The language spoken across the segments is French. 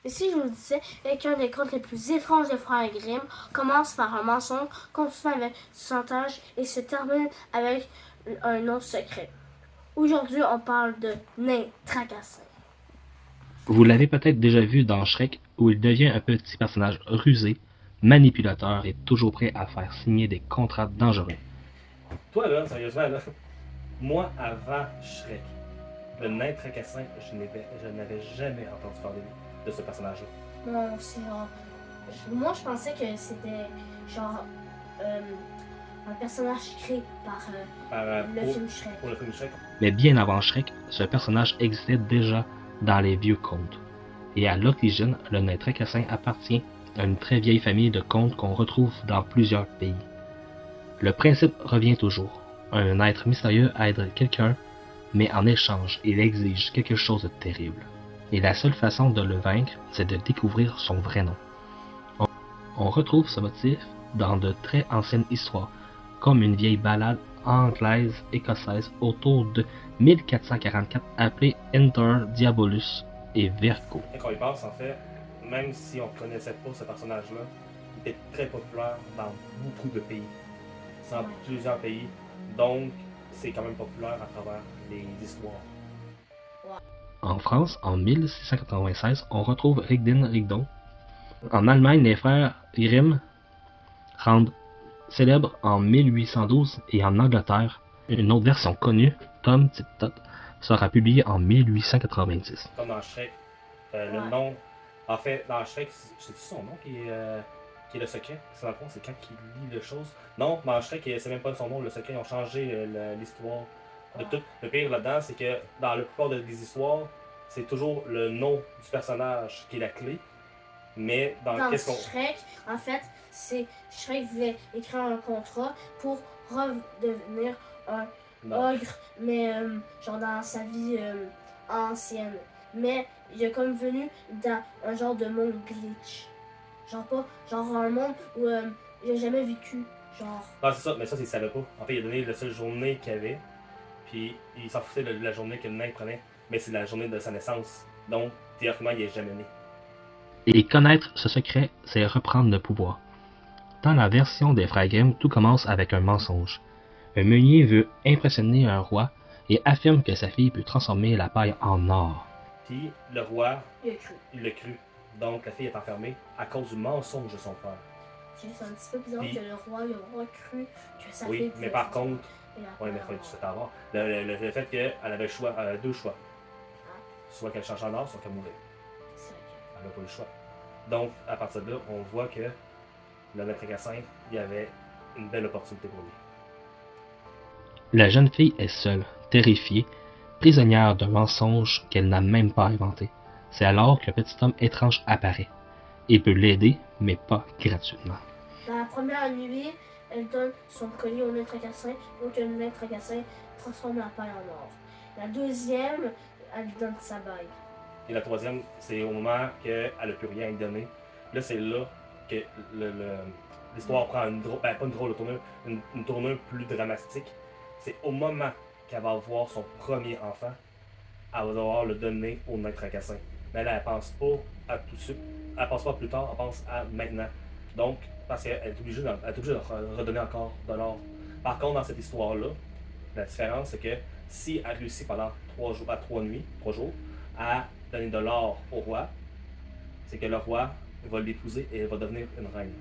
Et si je vous disais qu'un des contes les plus étranges des frères Grimm commence par un mensonge, continue avec du chantage et se termine avec un nom secret. Aujourd'hui, on parle de nains tracassins. Vous l'avez peut-être déjà vu dans Shrek, où il devient un petit personnage rusé, manipulateur et toujours prêt à faire signer des contrats dangereux. Toi, là, sérieusement, là, moi, avant Shrek, le nain tracassin, je n'avais jamais entendu parler de ce personnage-là. Non, c'est genre. Moi, je pensais que c'était genre un personnage créé par le film Shrek. Pour le film Shrek. Mais bien avant Shrek, ce personnage existait déjà dans les vieux contes. Et à l'origine, le nain tracassin appartient à une très vieille famille de contes qu'on retrouve dans plusieurs pays. Le principe revient toujours. Un être mystérieux aide quelqu'un, mais en échange, il exige quelque chose de terrible. Et la seule façon de le vaincre, c'est de découvrir son vrai nom. On retrouve ce motif dans de très anciennes histoires, comme une vieille ballade anglaise-écossaise autour de 1444 appelée Enter Diabolus et Virgo. Quand on y pense, en fait, même si on ne connaissait pas ce personnage-là, il était très populaire dans beaucoup de pays. Dans plusieurs pays. Donc, c'est quand même populaire à travers les histoires. En France, en 1696, on retrouve Rigdin Rigdon. En Allemagne, les frères Grimm rendent célèbre en 1812 et en Angleterre, une autre version connue, Tom Tip Tot, sera publiée en 1890. Comme dans Shrek, le nom... En fait, dans Shrek, c'est son nom qui est le secret. C'est dans le fond, c'est quand il lit les choses. Non, dans Shrek, c'est même pas son nom, le secret. Ils ont changé l'histoire de tout. Le pire là-dedans, c'est que dans la plupart des histoires, c'est toujours le nom du personnage qui est la clé. Mais dans Shrek, en fait, c'est Shrek voulait écrire un contrat pour redevenir un ogre, mais genre dans sa vie ancienne. Mais il est comme venu dans un genre de monde glitch. Genre pas, genre un monde où il a jamais vécu. Genre. Ah, c'est ça, mais ça, il savait pas. En fait, il a donné la seule journée qu'il avait. Puis il s'en foutait de la journée que le nain prenait. Mais c'est la journée de sa naissance. Donc, théoriquement, il est jamais né. Et connaître ce secret, c'est reprendre le pouvoir. Dans la version des frères Grimm, tout commence avec un mensonge. Un meunier veut impressionner un roi et affirme que sa fille peut transformer la paille en or. Puis le roi, il l'a cru. Donc la fille est enfermée à cause du mensonge de son père. C'est juste un petit peu bizarre que le roi cru que sa fille. Oui, mais par contre, oui, mais il fallait tout ça avoir. Le fait qu'elle avait deux choix. Soit qu'elle change en or, soit qu'elle mourait. Elle n'a pas eu le choix. Donc, à partir de là, on voit que le nain tracassin, il y avait une belle opportunité pour lui. La jeune fille est seule, terrifiée, prisonnière d'un mensonge qu'elle n'a même pas inventé. C'est alors que le petit homme étrange apparaît. Il peut l'aider, mais pas gratuitement. Dans la première nuit, elle donne son collier au nain tracassin pour que le nain tracassin transforme la paille en or. La deuxième, elle lui donne sa bague. Et la troisième, c'est au moment qu'elle n'a plus rien à lui donner. Là, c'est là que l'histoire prend pas une drôle de tournure, une tournure plus dramatique. C'est au moment qu'elle va avoir son premier enfant, elle va devoir le donner au nain tracassin. Mais là, elle pense pas à tout de suite. Elle pense pas à plus tard, elle pense à maintenant. Donc, parce qu'elle est obligée de redonner encore de l'or. Par contre, dans cette histoire-là, la différence, c'est que si elle réussit pendant 3 jours, à donner de l'or au roi, c'est que le roi va l'épouser et elle va devenir une reine.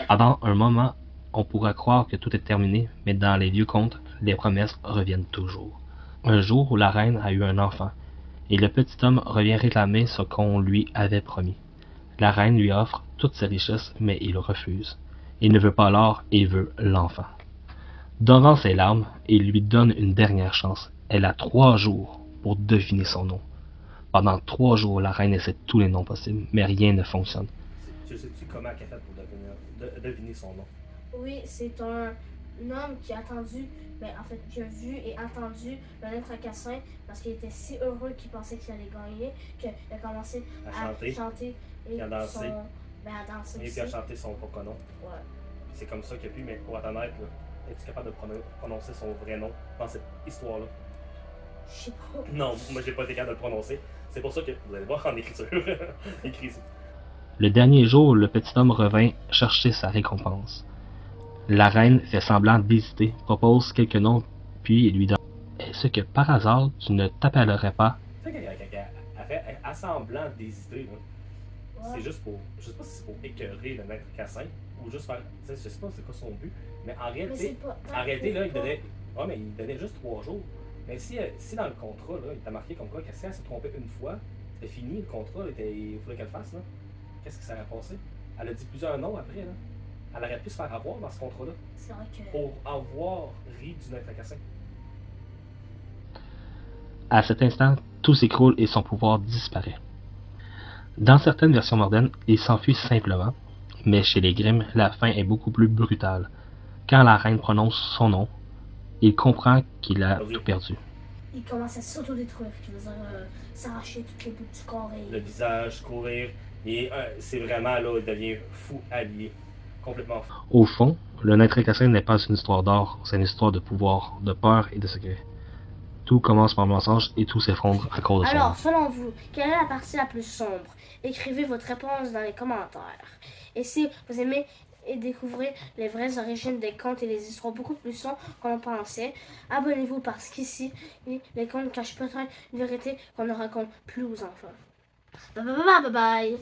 Pendant un moment, on pourra croire que tout est terminé, mais dans les vieux contes, les promesses reviennent toujours. Un jour où la reine a eu un enfant, et le petit homme revient réclamer ce qu'on lui avait promis. La reine lui offre toutes ses richesses, mais il refuse. Il ne veut pas l'or, il veut l'enfant. Devant ses larmes, il lui donne une dernière chance. Elle a 3 jours pour deviner son nom. Pendant 3 jours, la reine essaie tous les noms possibles, mais rien ne fonctionne. Tu sais-tu comment elle a fait pour deviner son nom? Oui, c'est un homme qui a attendu, qui a vu et entendu le nain tracassin parce qu'il était si heureux qu'il pensait qu'il allait gagner qu'il a commencé à chanter et à danser. À danser et puis à chanter son propre nom. Ouais. C'est comme ça qu'il a pu, mais pour être honnête, es-tu capable de prononcer son vrai nom dans cette histoire-là? Je sais pas. Non, moi j'ai pas été capable de le prononcer. C'est pour ça que vous allez voir en écriture. Écrit ici. Le dernier jour, le petit homme revint chercher sa récompense. La reine fait semblant d'hésiter, propose quelques noms, puis lui donne. Est-ce que par hasard tu ne t'appellerais pas? Tu sais, elle fait assemblant d'hésiter, là. Ouais. C'est juste pour. Je sais pas si c'est pour écœurer le maître Cassin ou juste faire. Tu sais, je sais pas c'est quoi son but. Mais en Mais c'est réalité, pas. en réalité là, il pas- donnait. Ouais, mais il donnait juste 3 jours. Mais si dans le contrat, là, il t'a marqué comme quoi que si elle se trompait une fois, c'était fini, le contrat, il fallait qu'elle fasse, là. Qu'est-ce qui s'est passé? Elle a dit plusieurs noms après, là. Elle aurait pu se faire avoir dans ce contrat-là C'est vrai que. pour avoir ri du maître Cassin. À cet instant, tout s'écroule et son pouvoir disparaît. Dans certaines versions modernes, il s'enfuit simplement, mais chez les Grimm, la fin est beaucoup plus brutale. Quand la reine prononce son nom, il comprend qu'il a tout perdu. Il commence à s'autodétruire, qui veut dire s'arracher toutes les bouts du corps et. Le visage, courir, et c'est vraiment là, il devient fou allié. Complètement fou. Au fond, le Naître Cassin n'est pas une histoire d'or, c'est une histoire de pouvoir, de peur et de secret. Tout commence par un mensonge et tout s'effondre à cause de son nom. Alors, selon vous, quelle est la partie la plus sombre? Écrivez votre réponse dans les commentaires. Et si vous aimez et découvrez les vraies origines des contes et les histoires beaucoup plus sombres qu'on pensait, abonnez-vous parce qu'ici, les contes cachent peut-être une vérité qu'on ne raconte plus aux enfants. Bye bye bye bye bye!